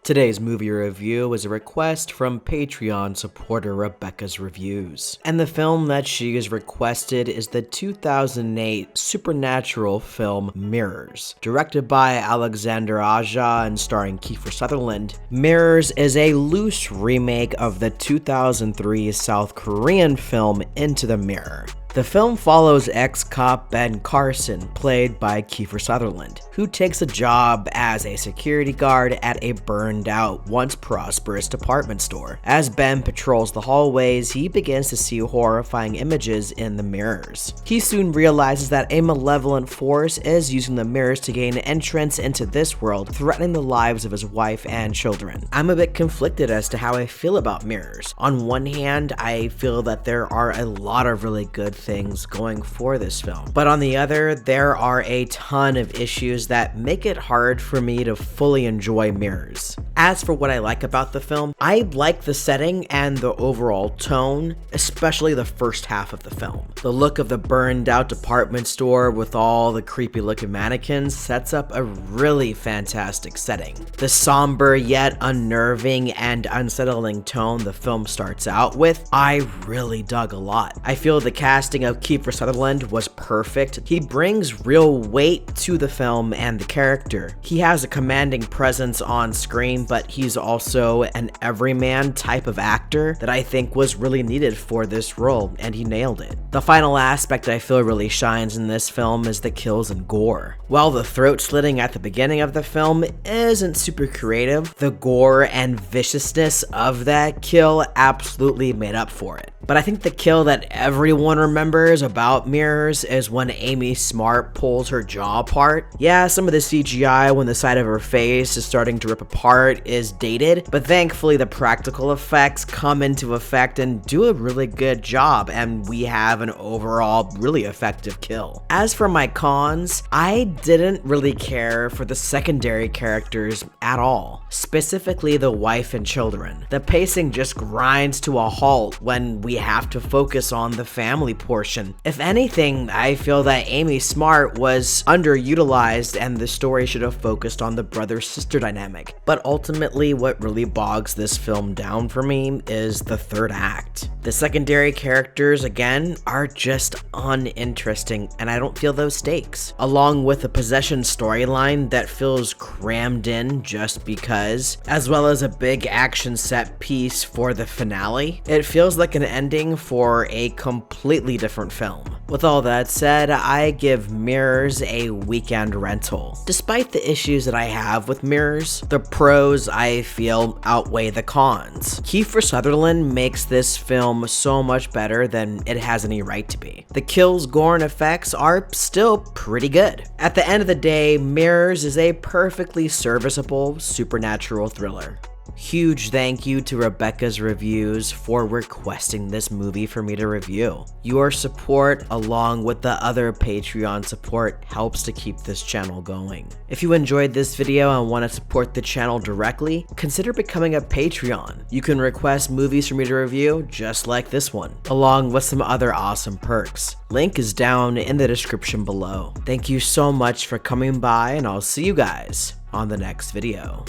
Today's movie review is a request from Patreon supporter Rebecca's Reviews. And the film that she has requested is the 2008 supernatural film Mirrors. Directed by Alexander Aja and starring Kiefer Sutherland, Mirrors is a loose remake of the 2003 South Korean film Into the Mirror. The film follows ex-cop Ben Carson, played by Kiefer Sutherland, who takes a job as a security guard at a burned-out, once prosperous department store. As Ben patrols the hallways, he begins to see horrifying images in the mirrors. He soon realizes that a malevolent force is using the mirrors to gain entrance into this world, threatening the lives of his wife and children. I'm a bit conflicted as to how I feel about Mirrors. On one hand, I feel that there are a lot of really good things going for this film, but on the other, there are a ton of issues that make it hard for me to fully enjoy Mirrors. As for what I like about the film, I like the setting and the overall tone, especially the first half of the film. The look of the burned out department store with all the creepy looking mannequins sets up a really fantastic setting. The somber yet unnerving and unsettling tone the film starts out with, I really dug a lot. I feel the casting of Kiefer Sutherland was perfect. He brings real weight to the film and the character. He has a commanding presence on screen, but he's also an everyman type of actor that I think was really needed for this role, and he nailed it. The final aspect I feel really shines in this film is the kills and gore. While the throat slitting at the beginning of the film isn't super creative, the gore and viciousness of that kill absolutely made up for it. But I think the kill that everyone remembers about Mirrors is when Amy Smart pulls her jaw apart. Yeah, some of the CGI when the side of her face is starting to rip apart is dated, but thankfully the practical effects come into effect and do a really good job, and we have an overall really effective kill. As for my cons, I didn't really care for the secondary characters at all, specifically the wife and children. The pacing just grinds to a halt when we have to focus on the family portion. If anything, I feel that Amy Smart was underutilized and the story should have focused on the brother-sister dynamic. But ultimately, what really bogs this film down for me is the third act. The secondary characters, again, are just uninteresting, and I don't feel those stakes. Along with the possession storyline that feels crammed in just because, as well as a big action set piece for the finale, it feels like an ending for a completely different film. With all that said, I give Mirrors a weekend rental. Despite the issues that I have with Mirrors, the pros I feel outweigh the cons. Kiefer Sutherland makes this film so much better than it has any right to be. The kills, gore, and effects are still pretty good. At the end of the day, Mirrors is a perfectly serviceable supernatural thriller. Huge thank you to Rebecca's Reviews for requesting this movie for me to review. Your support, along with the other Patreon support, helps to keep this channel going. If you enjoyed this video and want to support the channel directly, consider becoming a Patreon. You can request movies for me to review just like this one, along with some other awesome perks. Link is down in the description below. Thank you so much for coming by, and I'll see you guys on the next video.